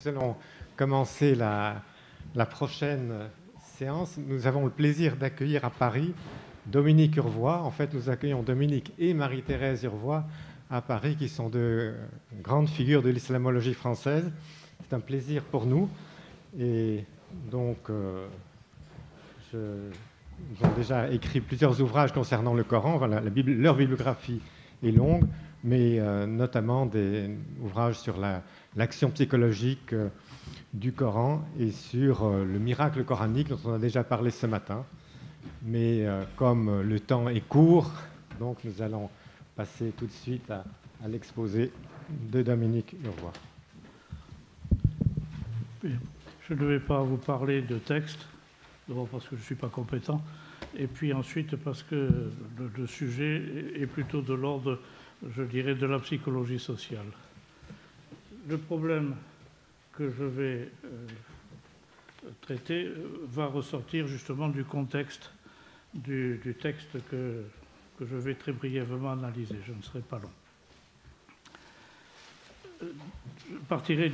Nous allons commencer la prochaine séance. Nous avons le plaisir d'accueillir à Paris Dominique Urvois. En fait, nous accueillons Dominique et Marie-Thérèse Urvois à Paris, qui sont deux grandes figures de l'islamologie française. C'est un plaisir pour nous. Et donc, ils ont déjà écrit plusieurs ouvrages concernant le Coran. Voilà, leur bibliographie est longue, mais notamment des ouvrages sur l'action psychologique du Coran et sur le miracle coranique dont on a déjà parlé ce matin. Mais comme le temps est court, donc nous allons passer tout de suite à l'exposé de Dominique Urvois. Je ne vais pas vous parler de texte, d'abord parce que je ne suis pas compétent, et puis ensuite parce que le sujet est plutôt de l'ordre, je dirais, de la psychologie sociale. Le problème que je vais traiter va ressortir justement du contexte du texte que je vais très brièvement analyser. Je ne serai pas long. Je partirai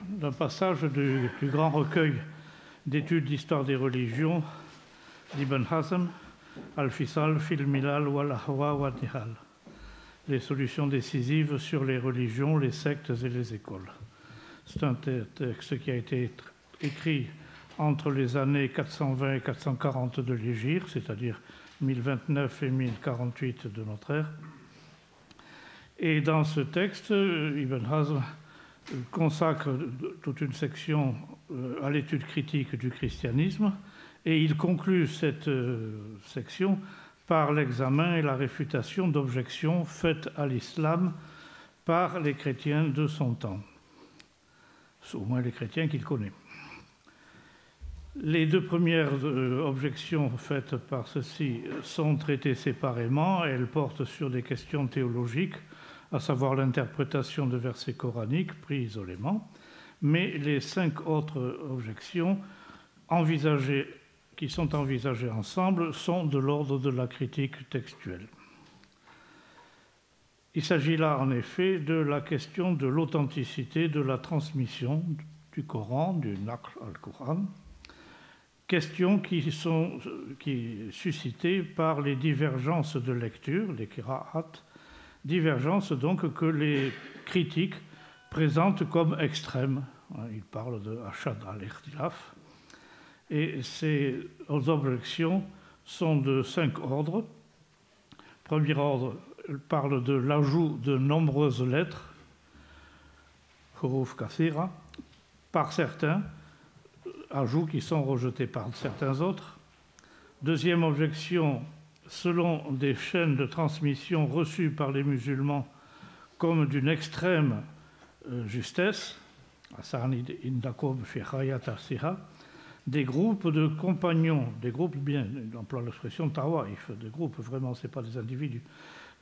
d'un passage du grand recueil d'études d'histoire des religions d'Ibn Hazm, Al-Fisal fil Milal wal Ahwa wa Nihal, les solutions décisives sur les religions, les sectes et les écoles. C'est un texte qui a été écrit entre les années 420 et 440 de l'Hégire, c'est-à-dire 1029 et 1048 de notre ère. Et dans ce texte, Ibn Hazm consacre toute une section à l'étude critique du christianisme, et il conclut cette section par l'examen et la réfutation d'objections faites à l'islam par les chrétiens de son temps, au moins les chrétiens qu'il connaît. Les deux premières objections faites par ceux-ci sont traitées séparément. Elles portent sur des questions théologiques, à savoir l'interprétation de versets coraniques pris isolément. Mais les 5 autres objections qui sont envisagées ensemble sont de l'ordre de la critique textuelle. Il s'agit là, en effet, de la question de l'authenticité de la transmission du Coran, du Naql al-Quran, question qui est suscitée par les divergences de lecture, les qira'at, divergences donc que les critiques présentent comme extrêmes. Ils parlent de ashad al-ikhtilaf. Et ces objections sont de 5 ordres. Premier ordre parle de l'ajout de nombreuses lettres, huruf kathira, par certains, ajouts qui sont rejetés par certains autres. Deuxième objection, selon des chaînes de transmission reçues par les musulmans comme d'une extrême justesse, des groupes de compagnons, des groupes, bien, on emploie l'expression tawaif, des groupes, vraiment, ce n'est pas des individus,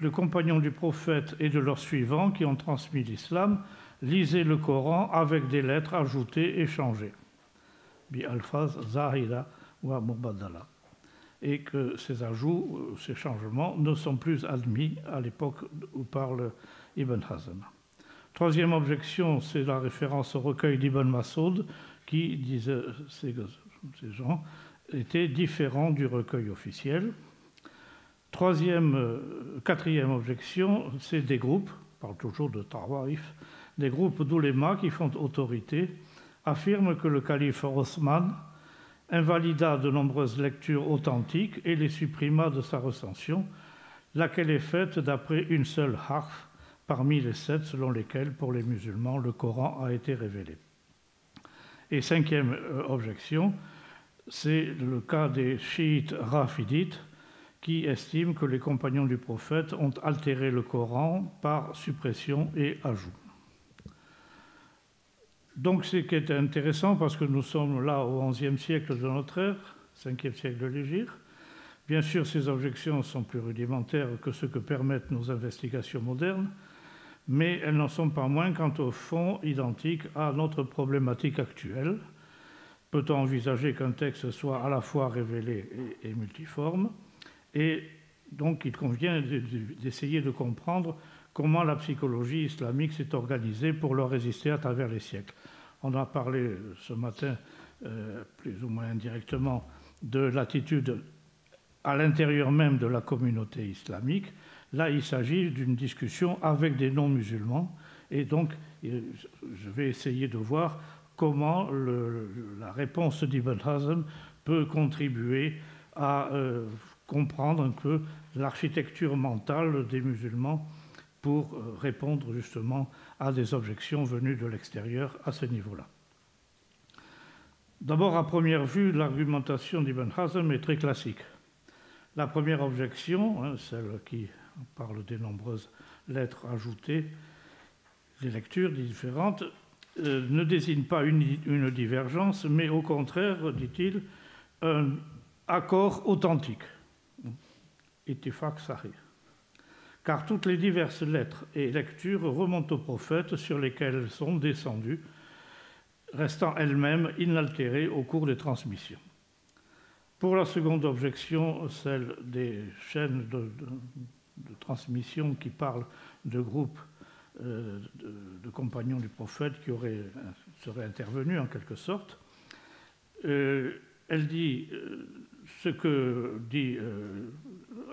de compagnons du prophète et de leurs suivants qui ont transmis l'islam, lisaient le Coran avec des lettres ajoutées et changées, bi alfaz zahira wa mubaddala, et que ces ajouts, ces changements ne sont plus admis à l'époque où parle Ibn Hazm. Troisième objection, c'est la référence au recueil d'Ibn Masoud qui disait ces gens étaient différents du recueil officiel. Quatrième objection, c'est des groupes, on parle toujours de tawaif, des groupes d'oulémas qui font autorité, affirment que le calife Othman invalida de nombreuses lectures authentiques et les supprima de sa recension, laquelle est faite d'après une seule harf parmi les 7 selon lesquelles, pour les musulmans, le Coran a été révélé. Et cinquième objection, c'est le cas des chiites rafidites qui estiment que les compagnons du prophète ont altéré le Coran par suppression et ajout. Donc, ce qui est intéressant, parce que nous sommes là au XIe siècle de notre ère, 5e siècle de l'Hégire. Bien sûr, ces objections sont plus rudimentaires que ce que permettent nos investigations modernes, mais elles n'en sont pas moins quant au fond identiques à notre problématique actuelle. Peut-on envisager qu'un texte soit à la fois révélé et multiforme? Et donc, il convient d'essayer de comprendre comment la psychologie islamique s'est organisée pour leur résister à travers les siècles. On a parlé ce matin, plus ou moins indirectement, de l'attitude à l'intérieur même de la communauté islamique. Là, il s'agit d'une discussion avec des non-musulmans. Et donc, je vais essayer de voir comment la réponse d'Ibn Hazm peut contribuer à comprendre un peu l'architecture mentale des musulmans pour répondre justement à des objections venues de l'extérieur à ce niveau-là. D'abord, à première vue, l'argumentation d'Ibn Hazm est très classique. La première objection, celle qui parle des nombreuses lettres ajoutées, les lectures différentes, ne désigne pas une divergence, mais au contraire, dit-il, un accord authentique, ittifaq sahih. Car toutes les diverses lettres et lectures remontent aux prophètes sur lesquels elles sont descendues, restant elles-mêmes inaltérées au cours des transmissions. Pour la seconde objection, celle des chaînes de transmission qui parlent de groupes de compagnons du prophète qui seraient intervenus en quelque sorte, elle dit ce que dit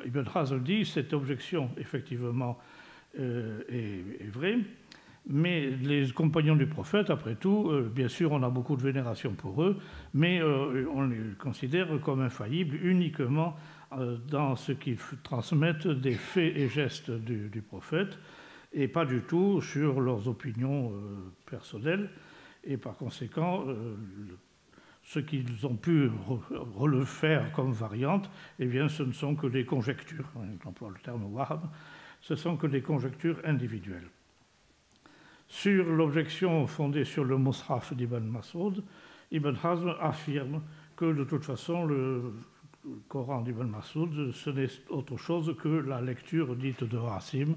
Ibn Hazm dit, cette objection effectivement est vraie, mais les compagnons du prophète, après tout, bien sûr, on a beaucoup de vénération pour eux, mais on les considère comme infaillibles uniquement dans ce qu'ils transmettent des faits et gestes du prophète, et pas du tout sur leurs opinions personnelles. Et par conséquent, ce qu'ils ont pu faire comme variante, eh bien, ce ne sont que des conjectures. J'emploie le terme wahab. Ce sont que des conjectures individuelles. Sur l'objection fondée sur le Mus'haf d'Ibn Mas'ud, Ibn Hazm affirme que de toute façon, le Coran d'Ibn Mas'ud, ce n'est autre chose que la lecture dite de Asim.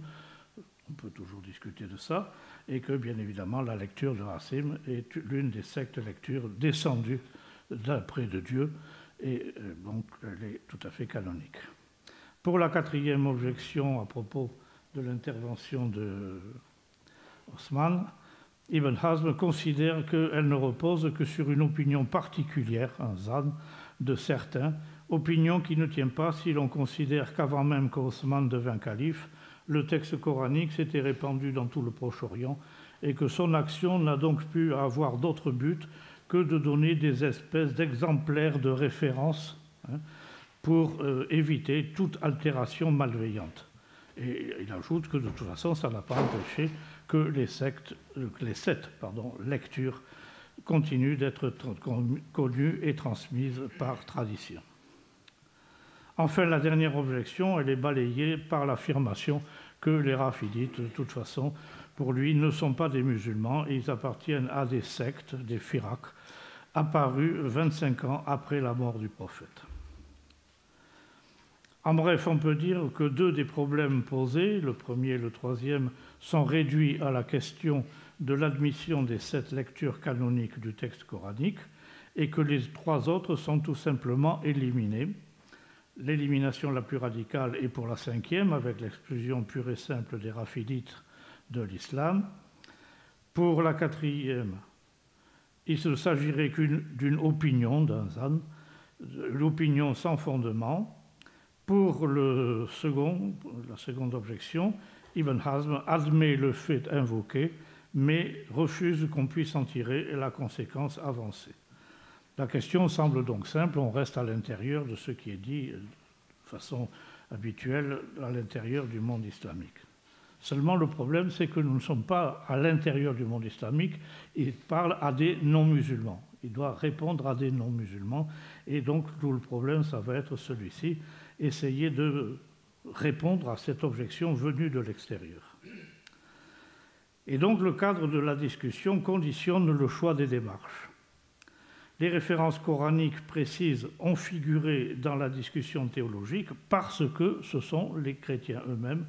On peut toujours discuter de ça, et que bien évidemment la lecture de Asim est l'une des sectes lectures descendues d'après de Dieu, et donc elle est tout à fait canonique. Pour la quatrième objection à propos de l'intervention de Osman, Ibn Hazm considère qu'elle ne repose que sur une opinion particulière, un zan, de certains, opinion qui ne tient pas si l'on considère qu'avant même qu'Osman devint calife, le texte coranique s'était répandu dans tout le Proche-Orient et que son action n'a donc pu avoir d'autre but que de donner des espèces d'exemplaires de référence pour éviter toute altération malveillante. Et il ajoute que de toute façon, ça n'a pas empêché que les sept lectures continuent d'être connues et transmises par tradition. Enfin, la dernière objection, elle est balayée par l'affirmation que les rafidites, de toute façon, pour lui, ne sont pas des musulmans et ils appartiennent à des sectes, des firaq, apparus 25 ans après la mort du prophète. En bref, on peut dire que deux des problèmes posés, le premier et le troisième, sont réduits à la question de l'admission des 7 lectures canoniques du texte coranique et que les 3 autres sont tout simplement éliminés. L'élimination la plus radicale est pour la 5e, avec l'exclusion pure et simple des rafidites de l'islam. Pour la 4e, il ne s'agirait d'une opinion, d'un zan, l'opinion sans fondement. Pour la seconde objection, Ibn Hazm admet le fait invoqué, mais refuse qu'on puisse en tirer la conséquence avancée. La question semble donc simple, on reste à l'intérieur de ce qui est dit de façon habituelle à l'intérieur du monde islamique. Seulement le problème, c'est que nous ne sommes pas à l'intérieur du monde islamique, il parle à des non-musulmans. Il doit répondre à des non-musulmans, et donc tout le problème, ça va être celui-ci, essayer de répondre à cette objection venue de l'extérieur. Et donc le cadre de la discussion conditionne le choix des démarches. Les références coraniques précises ont figuré dans la discussion théologique parce que ce sont les chrétiens eux-mêmes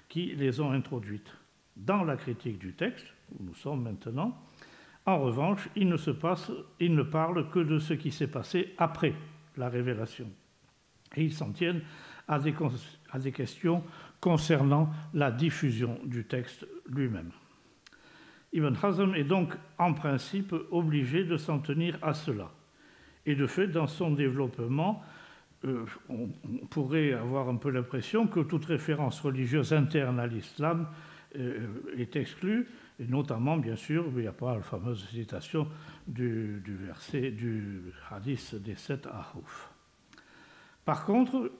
qui les ont introduites. Dans la critique du texte, où nous sommes maintenant, en revanche, ils ne parlent que de ce qui s'est passé après la révélation. Et ils s'en tiennent à des questions concernant la diffusion du texte lui-même. Ibn Hazm est donc en principe obligé de s'en tenir à cela. Et de fait, dans son développement, on pourrait avoir un peu l'impression que toute référence religieuse interne à l'islam est exclue, et notamment, bien sûr, il n'y a pas la fameuse citation du verset du hadith des 7 Ahruf. Par contre,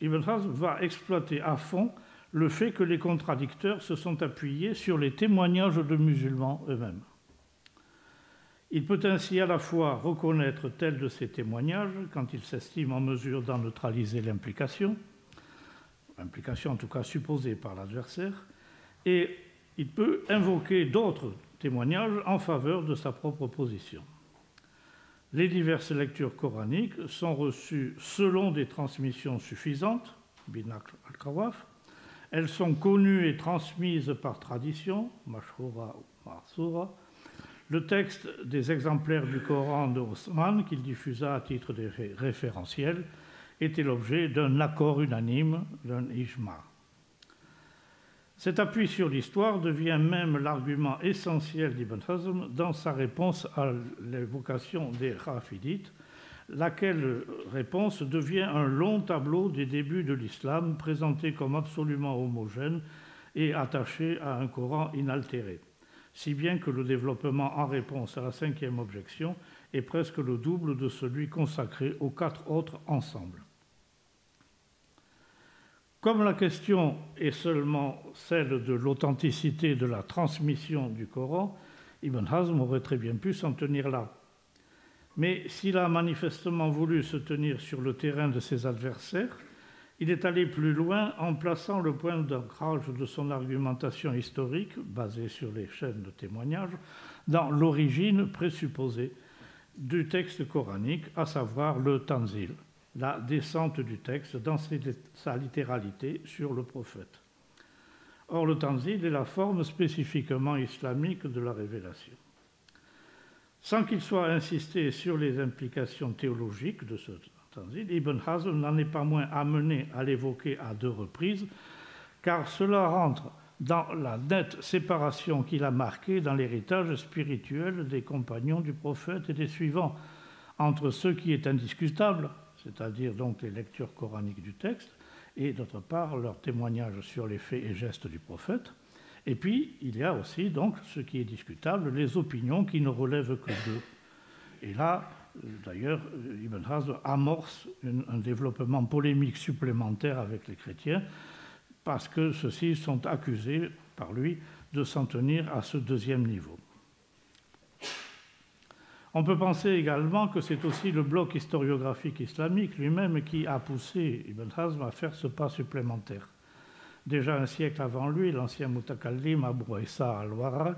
Ibn Hazm va exploiter à fond le fait que les contradicteurs se sont appuyés sur les témoignages de musulmans eux-mêmes. Il peut ainsi à la fois reconnaître tel de ces témoignages quand il s'estime en mesure d'en neutraliser l'implication en tout cas supposée par l'adversaire, et il peut invoquer d'autres témoignages en faveur de sa propre position. Les diverses lectures coraniques sont reçues selon des transmissions suffisantes, binaql al-Khawaf. Elles sont connues et transmises par tradition, mashhura ou ma'soura. Le texte des exemplaires du Coran de Osman, qu'il diffusa à titre de référentiel, était l'objet d'un accord unanime, d'un ijma. Cet appui sur l'histoire devient même l'argument essentiel d'Ibn Hazm dans sa réponse à l'évocation des Rafidites, laquelle réponse devient un long tableau des débuts de l'islam, présenté comme absolument homogène et attaché à un Coran inaltéré, si bien que le développement en réponse à la cinquième objection est presque le double de celui consacré aux 4 autres ensembles. Comme la question est seulement celle de l'authenticité de la transmission du Coran, Ibn Hazm aurait très bien pu s'en tenir là. Mais s'il a manifestement voulu se tenir sur le terrain de ses adversaires, il est allé plus loin en plaçant le point d'ancrage de son argumentation historique, basée sur les chaînes de témoignages, dans l'origine présupposée du texte coranique, à savoir le Tanzil, la descente du texte dans sa littéralité sur le prophète. Or, le Tanzil est la forme spécifiquement islamique de la révélation. Sans qu'il soit insisté sur les implications théologiques de ce Tanzil, Ibn Hazm n'en est pas moins amené à l'évoquer à 2 reprises, car cela rentre dans la nette séparation qu'il a marquée dans l'héritage spirituel des compagnons du prophète et des suivants, entre ce qui est indiscutable, c'est-à-dire donc les lectures coraniques du texte, et d'autre part leur témoignage sur les faits et gestes du prophète. Et puis, il y a aussi donc ce qui est discutable, les opinions qui ne relèvent que d'eux. Et là, d'ailleurs, Ibn Hazm amorce un développement polémique supplémentaire avec les chrétiens, parce que ceux-ci sont accusés par lui de s'en tenir à ce 2e niveau. On peut penser également que c'est aussi le bloc historiographique islamique lui-même qui a poussé Ibn Hazm à faire ce pas supplémentaire. Déjà un siècle avant lui, l'ancien mutakallim Abu Isa al-Warraq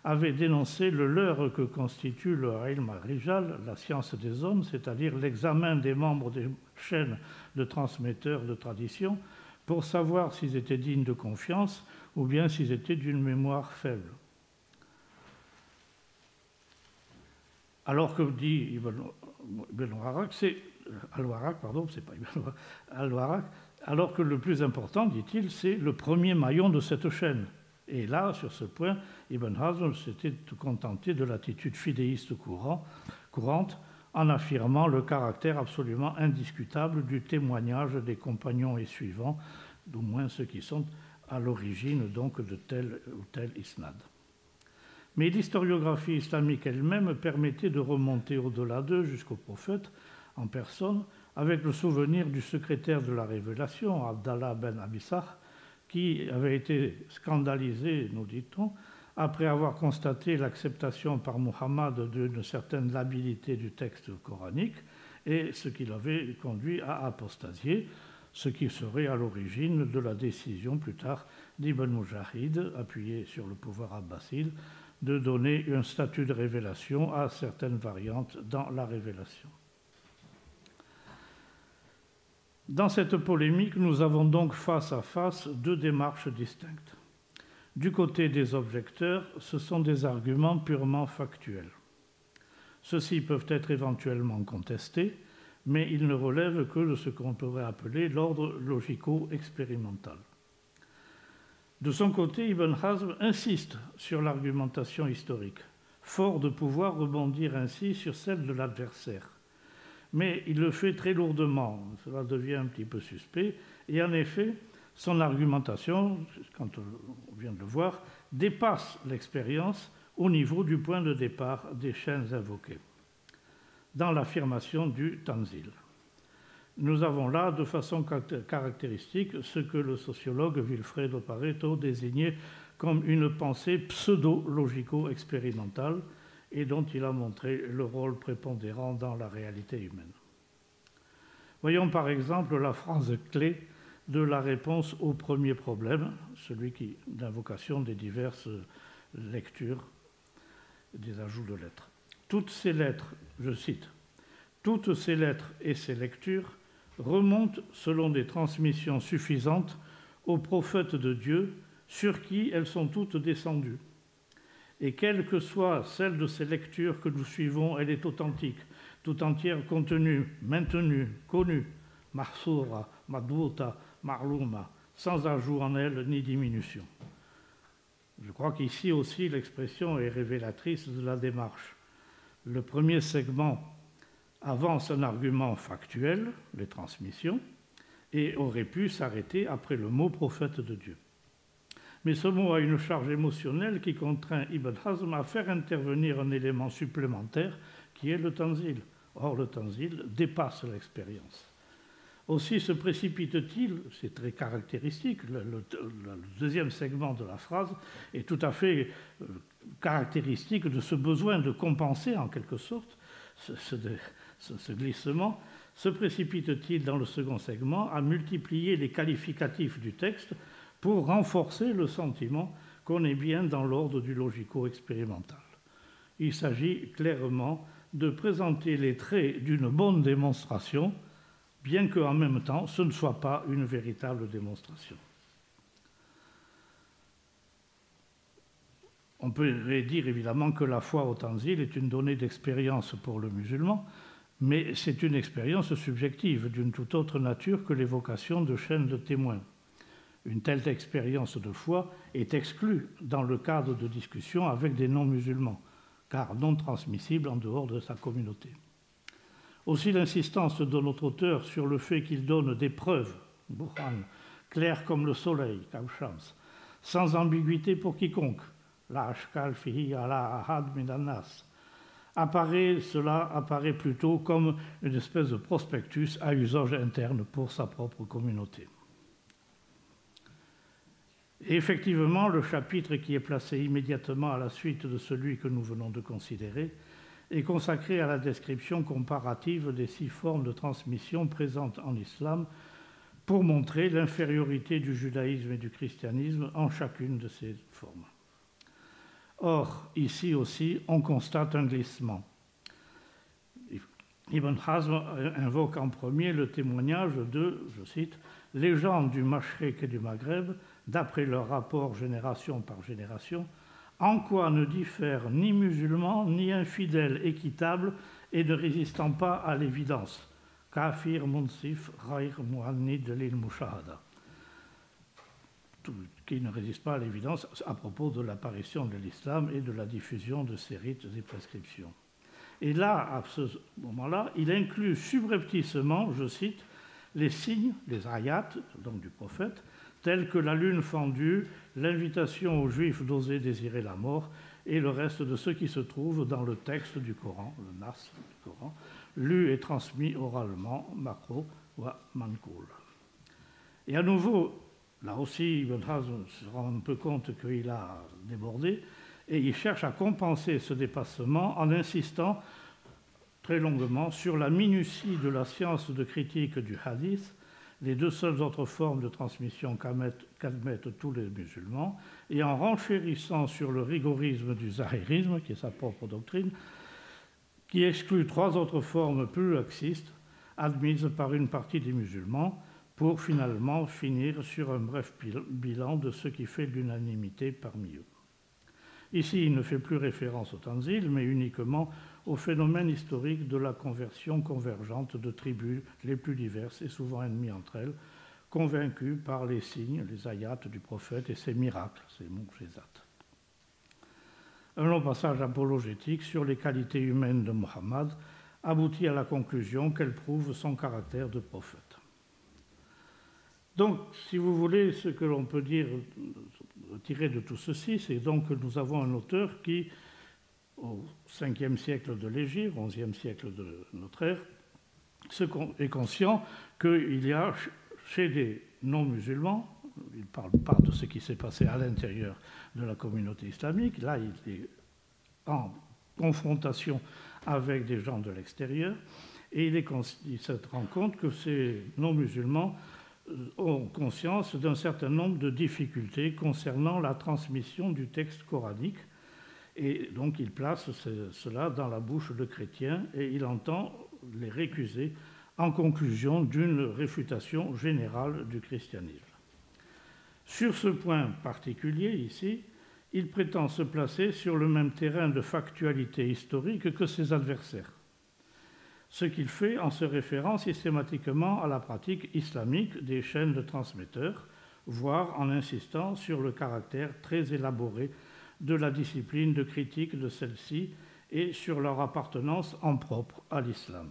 avait dénoncé le leurre que constitue le ilm al-rijal, la science des hommes, c'est-à-dire l'examen des membres des chaînes de transmetteurs de tradition pour savoir s'ils étaient dignes de confiance ou bien s'ils étaient d'une mémoire faible. Alors que dit Ibn Warraq, alors que le plus important, dit-il, c'est le premier maillon de cette chaîne. Et là, sur ce point, Ibn Hazm s'était contenté de l'attitude fidéiste courante en affirmant le caractère absolument indiscutable du témoignage des compagnons et suivants, d'au moins ceux qui sont à l'origine donc de tel ou tel isnad. Mais l'historiographie islamique elle-même permettait de remonter au-delà d'eux jusqu'au prophète en personne, avec le souvenir du secrétaire de la Révélation, Abdallah ben Abissah, qui avait été scandalisé, nous dit-on, après avoir constaté l'acceptation par Muhammad d'une certaine labilité du texte coranique, et ce qui l'avait conduit à apostasier, ce qui serait à l'origine de la décision plus tard d'Ibn Mujahid, appuyé sur le pouvoir abbasside, de donner un statut de révélation à certaines variantes dans la révélation. Dans cette polémique, nous avons donc face à face 2 démarches distinctes. Du côté des objecteurs, ce sont des arguments purement factuels. Ceux-ci peuvent être éventuellement contestés, mais ils ne relèvent que de ce qu'on pourrait appeler l'ordre logico-expérimental. De son côté, Ibn Hazm insiste sur l'argumentation historique, fort de pouvoir rebondir ainsi sur celle de l'adversaire. Mais il le fait très lourdement, cela devient un petit peu suspect, et en effet, son argumentation, quand on vient de le voir, dépasse l'expérience au niveau du point de départ des chaînes invoquées, dans l'affirmation du Tanzil. Nous avons là, de façon caractéristique, ce que le sociologue Vilfredo Pareto désignait comme une pensée pseudo-logico-expérimentale et dont il a montré le rôle prépondérant dans la réalité humaine. Voyons par exemple la phrase clé de la réponse au premier problème, celui d'invocation des diverses lectures, des ajouts de lettres. Toutes ces lettres, je cite, « toutes ces lettres et ces lectures remontent selon des transmissions suffisantes aux prophètes de Dieu sur qui elles sont toutes descendues. Et quelle que soit celle de ces lectures que nous suivons, elle est authentique, tout entière contenue, maintenue, connue, mahsoura, madouta, marlouma, sans ajout en elle ni diminution. » Je crois qu'ici aussi l'expression est révélatrice de la démarche. Le premier segment avance un argument factuel, les transmissions, et aurait pu s'arrêter après le mot prophète de Dieu. Mais ce mot a une charge émotionnelle qui contraint Ibn Hazm à faire intervenir un élément supplémentaire qui est le tanzil. Or, le tanzil dépasse l'expérience. Aussi se précipite-t-il, c'est très caractéristique, le deuxième segment de la phrase est tout à fait caractéristique de ce besoin de compenser en quelque sorte ce glissement, se précipite-t-il dans le second segment à multiplier les qualificatifs du texte pour renforcer le sentiment qu'on est bien dans l'ordre du logico-expérimental. Il s'agit clairement de présenter les traits d'une bonne démonstration, bien qu'en même temps, ce ne soit pas une véritable démonstration. On peut dire évidemment que la foi au tanzil est une donnée d'expérience pour le musulman, mais c'est une expérience subjective d'une toute autre nature que l'évocation de chaînes de témoins. Une telle expérience de foi est exclue dans le cadre de discussions avec des non-musulmans, car non transmissible en dehors de sa communauté. Aussi l'insistance de notre auteur sur le fait qu'il donne des preuves, burhan, claires comme le soleil, kawshams, sans ambiguïté pour quiconque, la ashkal fihi ala ahad minanas, cela apparaît plutôt comme une espèce de prospectus à usage interne pour sa propre communauté. Et effectivement, le chapitre qui est placé immédiatement à la suite de celui que nous venons de considérer est consacré à la description comparative des 6 formes de transmission présentes en islam pour montrer l'infériorité du judaïsme et du christianisme en chacune de ces formes. Or, ici aussi, on constate un glissement. Ibn Hazm invoque en premier le témoignage de, je cite, « les gens du Mashriq et du Maghreb, d'après leur rapport génération par génération, en quoi ne diffèrent ni musulmans, ni infidèles équitables et ne résistant pas à l'évidence. Kafir, munsif, ghair, muhannid, lil mushahada. » Qui ne résistent pas à l'évidence à propos de l'apparition de l'islam et de la diffusion de ses rites et prescriptions. Et là, à ce moment-là, il inclut subrepticement, je cite, les signes, les ayats, donc du prophète, tels que la lune fendue, l'invitation aux Juifs d'oser désirer la mort et le reste de ce qui se trouve dans le texte du Coran, le Nas du Coran, lu et transmis oralement, makro ou mankoul. Et à nouveau, là aussi, Ibn Hazm se rend un peu compte qu'il a débordé et il cherche à compenser ce dépassement en insistant très longuement sur la minutie de la science de critique du hadith, les 2 seules autres formes de transmission qu'admettent tous les musulmans, et en renchérissant sur le rigorisme du zahirisme, qui est sa propre doctrine, qui exclut 3 autres formes plus laxistes admises par une partie des musulmans, pour finalement finir sur un bref bilan de ce qui fait l'unanimité parmi eux. Ici, il ne fait plus référence au tanzil, mais uniquement au phénomène historique de la conversion convergente de tribus les plus diverses et souvent ennemies entre elles, convaincu par les signes, les ayats du prophète et ses miracles, ses mu'jizat. Un long passage apologétique sur les qualités humaines de Muhammad aboutit à la conclusion qu'elle prouve son caractère de prophète. Donc, si vous voulez, ce que l'on peut dire, tirer de tout ceci, c'est donc que nous avons un auteur qui, au 5e siècle de l'Hégire, 11e siècle de notre ère, est conscient qu'il y a chez des non-musulmans, il ne parle pas de ce qui s'est passé à l'intérieur de la communauté islamique, là il est en confrontation avec des gens de l'extérieur, et il se rend compte que ces non-musulmans ont conscience d'un certain nombre de difficultés concernant la transmission du texte coranique, et donc il place cela dans la bouche de chrétiens, et il entend les récuser en conclusion d'une réfutation générale du christianisme. Sur ce point particulier, ici, il prétend se placer sur le même terrain de factualité historique que ses adversaires, ce qu'il fait en se référant systématiquement à la pratique islamique des chaînes de transmetteurs, voire en insistant sur le caractère très élaboré de la discipline de critique de celle-ci et sur leur appartenance en propre à l'islam.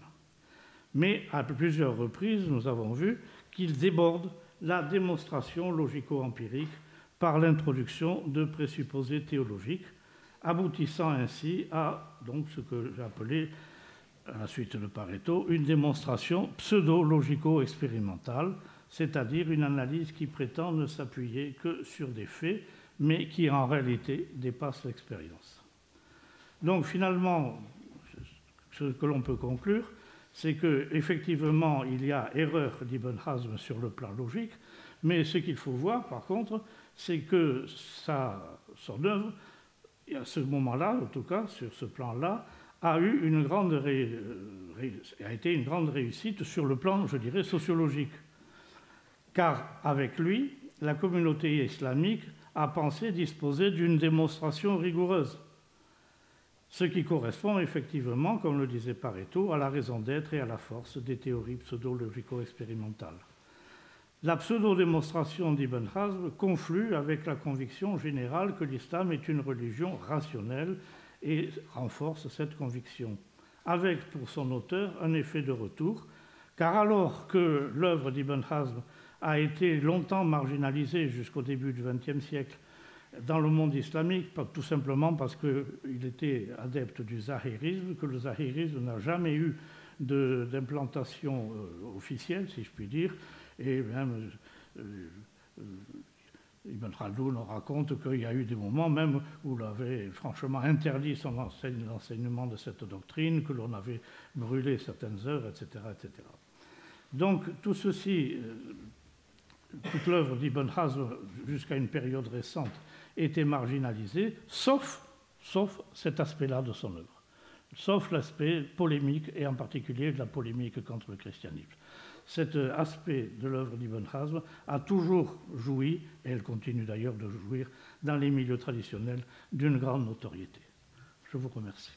Mais à plusieurs reprises, nous avons vu qu'il déborde la démonstration logico-empirique par l'introduction de présupposés théologiques, aboutissant ainsi à donc, ce que j'ai appelé, à la suite de Pareto, une démonstration pseudo-logico-expérimentale, c'est-à-dire une analyse qui prétend ne s'appuyer que sur des faits, mais qui en réalité dépasse l'expérience. Donc finalement, ce que l'on peut conclure, c'est qu'effectivement, il y a erreur d'Ibn Hazm sur le plan logique, mais ce qu'il faut voir, par contre, c'est que son œuvre, à ce moment-là, en tout cas, sur ce plan-là, a été une grande réussite sur le plan, je dirais, sociologique. Car avec lui, la communauté islamique a pensé disposer d'une démonstration rigoureuse, ce qui correspond effectivement, comme le disait Pareto, à la raison d'être et à la force des théories pseudo-logico-expérimentales. La pseudo-démonstration d'Ibn Hazm conflue avec la conviction générale que l'islam est une religion rationnelle et renforce cette conviction, avec pour son auteur un effet de retour, car alors que l'œuvre d'Ibn Hazm a été longtemps marginalisée jusqu'au début du XXe siècle dans le monde islamique, tout simplement parce qu'il était adepte du zahirisme, que le zahirisme n'a jamais eu d'implantation officielle, si je puis dire, et même Ibn Khaldoun raconte qu'il y a eu des moments même où l'on avait franchement interdit l'enseignement de cette doctrine, que l'on avait brûlé certaines œuvres, etc., etc. Donc tout ceci, toute l'œuvre d'Ibn Hazm jusqu'à une période récente était marginalisée, sauf cet aspect-là de son œuvre, sauf l'aspect polémique et en particulier de la polémique contre le christianisme. Cet aspect de l'œuvre d'Ibn Hazm a toujours joui, et elle continue d'ailleurs de jouir dans les milieux traditionnels, d'une grande notoriété. Je vous remercie.